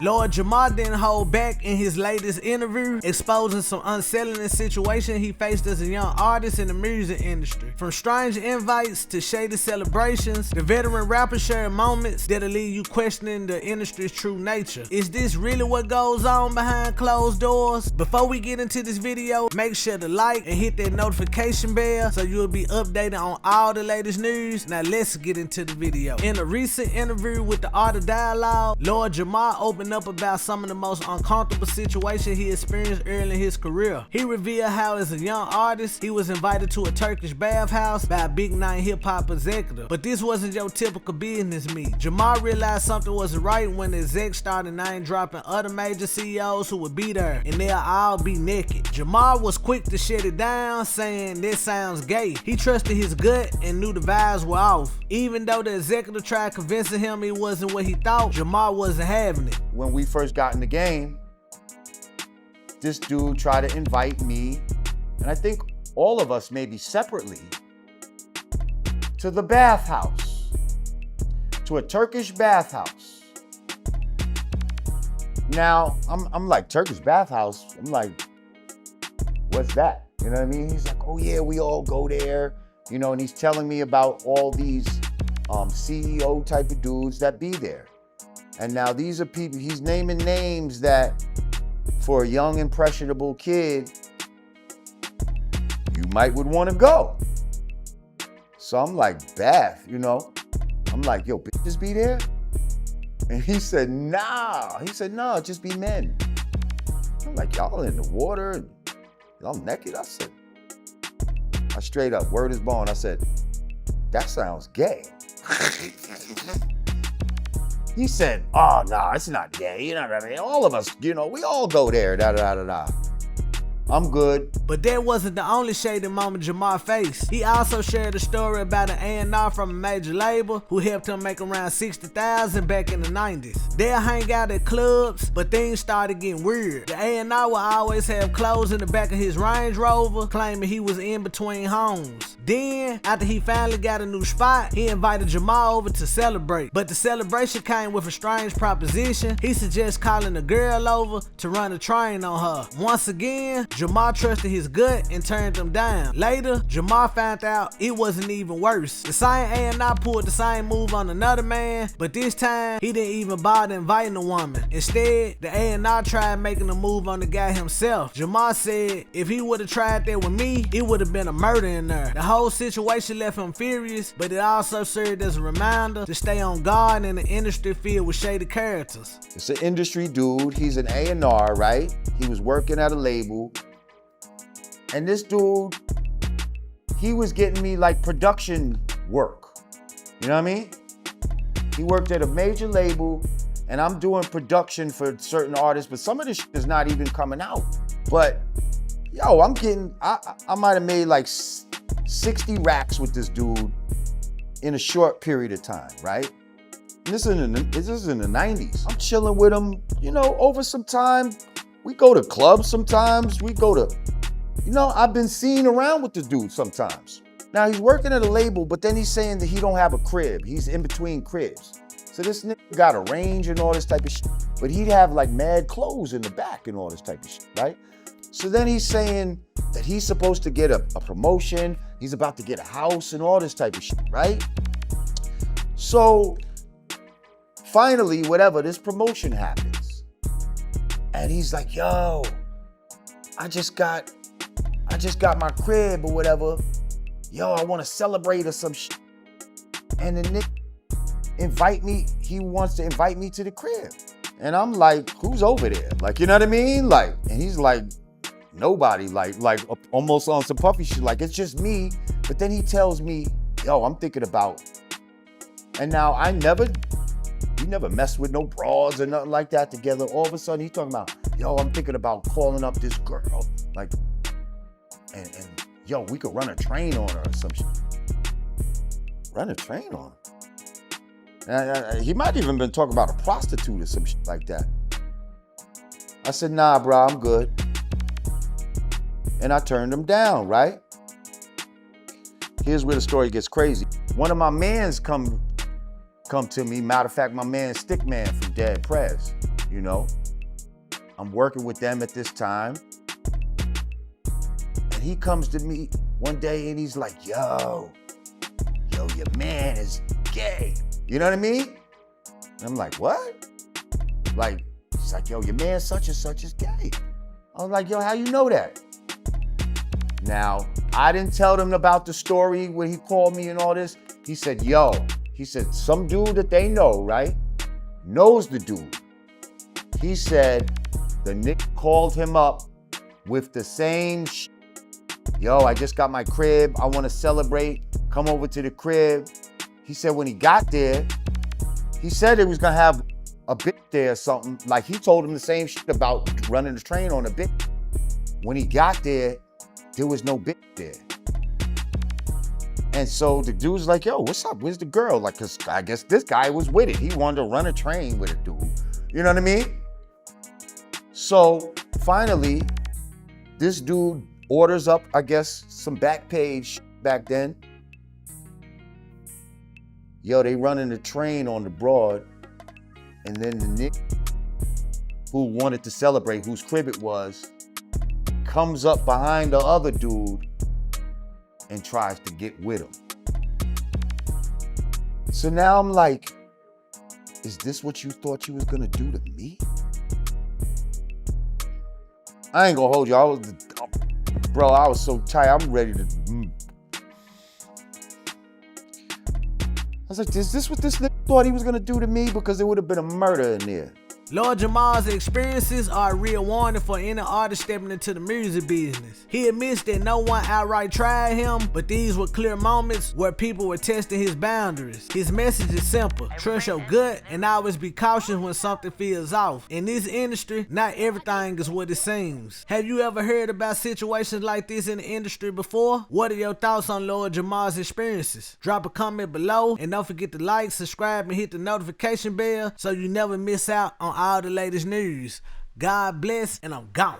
Lord Jamar didn't hold back in his latest interview, exposing some unsettling situation he faced as a young artist in the music industry. From strange invites to shady celebrations, the veteran rapper shared moments that'll leave you questioning the industry's true nature. Is this really what goes on behind closed doors? Before we get into this video, make sure to like and hit that notification bell so you'll be updated on all the latest news. Now let's get into the video. In a recent interview with the Art of Dialogue, Lord Jamar opened up about some of the most uncomfortable situations he experienced early in his career. He revealed how as a young artist, he was invited to a Turkish bathhouse by a big name hip-hop executive. But this wasn't your typical business meet. Jamar realized something wasn't right when the execs started name-dropping other major CEOs who would be there, and they'll all be naked. Jamar was quick to shut it down, saying this sounds gay. He trusted his gut and knew the vibes were off. Even though the executive tried convincing him it wasn't what he thought, Jamar wasn't having it. When we first got in the game, this dude tried to invite me, and I think all of us maybe separately, to the bathhouse, to a Turkish bathhouse. Now, I'm like, Turkish bathhouse? I'm like, what's that? You know what I mean? He's like, oh yeah, we all go there. You know, and he's telling me about all these CEO type of dudes that be there. And now these are people, he's naming names that for a young, impressionable kid, you might would want to go. So I'm like, bath, you know? I'm like, yo, bitches be there? And he said, nah. He said, no, just be men. I'm like, y'all in the water, and y'all naked? I said, I straight up, word is bone, I said, that sounds gay. He said, oh, no, it's not gay. You know what I mean? All of us, you know, we all go there, da-da-da-da-da. I'm good. But that wasn't the only shady moment Jamar faced. He also shared a story about an A&R from a major label who helped him make around $60,000 back in the 90s. They'll hang out at clubs, but things started getting weird. The A&R will always have clothes in the back of his Range Rover, claiming he was in between homes. Then, after he finally got a new spot, he invited Jamar over to celebrate. But the celebration came with a strange proposition. He suggests calling a girl over to run a train on her. Once again, Jamar trusted his gut and turned him down. Later, Jamar found out it wasn't even worse. The same A&R pulled the same move on another man, but this time, he didn't even bother inviting the woman. Instead, the A&R tried making a move on the guy himself. Jamar said, if he would have tried that with me, it would have been a murder in there. The whole situation left him furious, but it also served as a reminder to stay on guard in an industry filled with shady characters. It's an industry dude. He's an A&R, right? He was working at a label. And this dude, he was getting me like production work. You know what I mean? He worked at a major label, and I'm doing production for certain artists, but some of this shit is not even coming out. But yo, I might have made like 60 racks with this dude in a short period of time, right? And this is in the 90s. I'm chilling with him, you know, over some time. We go to clubs sometimes. We go to, you know, I've been seen around with this dude sometimes. Now he's working at a label, but then he's saying that he don't have a crib. He's in between cribs. So this nigga got a range and all this type of shit, but he'd have like mad clothes in the back and all this type of shit, right? So then he's saying that he's supposed to get a promotion. He's about to get a house and all this type of shit, right? So finally, whatever, this promotion happens. And he's like, yo, I just got my crib or whatever. Yo, I want to celebrate or some shit. And the nigga he wants to invite me to the crib. And I'm like, who's over there? Like, you know what I mean? Like, and he's like, nobody, like almost on some puffy shit, like it's just me. But then he tells me, yo, I'm thinking about, and now we never messed with no bras or nothing like that together. All of a sudden he talking about, yo, I'm thinking about calling up this girl, like, and yo, we could run a train on her or some shit. Run a train on her? He might even been talking about a prostitute or some shit like that. I said, nah, bro, I'm good. And I turned him down, right? Here's where the story gets crazy. One of my mans come to me. Matter of fact, my man Stickman from Dead Prez. you know. I'm working with them at this time. And he comes to me one day and he's like, yo, your man is gay. You know what I mean? And I'm like, what? Like, he's like, yo, your man such and such is gay. I was like, yo, how you know that? Now, I didn't tell them about the story when he called me and all this. He said, some dude that they know, right, knows the dude. He said the nigga called him up with the same yo, I just got my crib. I want to celebrate. Come over to the crib. He said when he got there, he said he was going to have a bitch there or something. Like he told him the same shit about running the train on a bitch. When he got there was no bitch there. And so the dude's like, yo, what's up? Where's the girl? Like, cause I guess this guy was with it. He wanted to run a train with a dude. You know what I mean? So finally, this dude orders up, I guess, some Backpage back then. Yo, they running the train on the Broad. And then the nigga who wanted to celebrate, whose crib it was, comes up behind the other dude and tries to get with him. So now I'm like, is this what you thought you was gonna do to me? I ain't gonna hold you. I was so tired. I'm ready to. I was like, is this what this nigga thought he was gonna do to me? Because there would have been a murder in there. Lord Jamar's experiences are a real warning for any artist stepping into the music business. He admits that no one outright tried him, but these were clear moments where people were testing his boundaries. His message is simple: trust your gut and always be cautious when something feels off. In this industry, not everything is what it seems. Have you ever heard about situations like this in the industry before? What are your thoughts on Lord Jamar's experiences? Drop a comment below and don't forget to like, subscribe, and hit the notification bell so you never miss out on all the latest news. God bless, and I'm gone.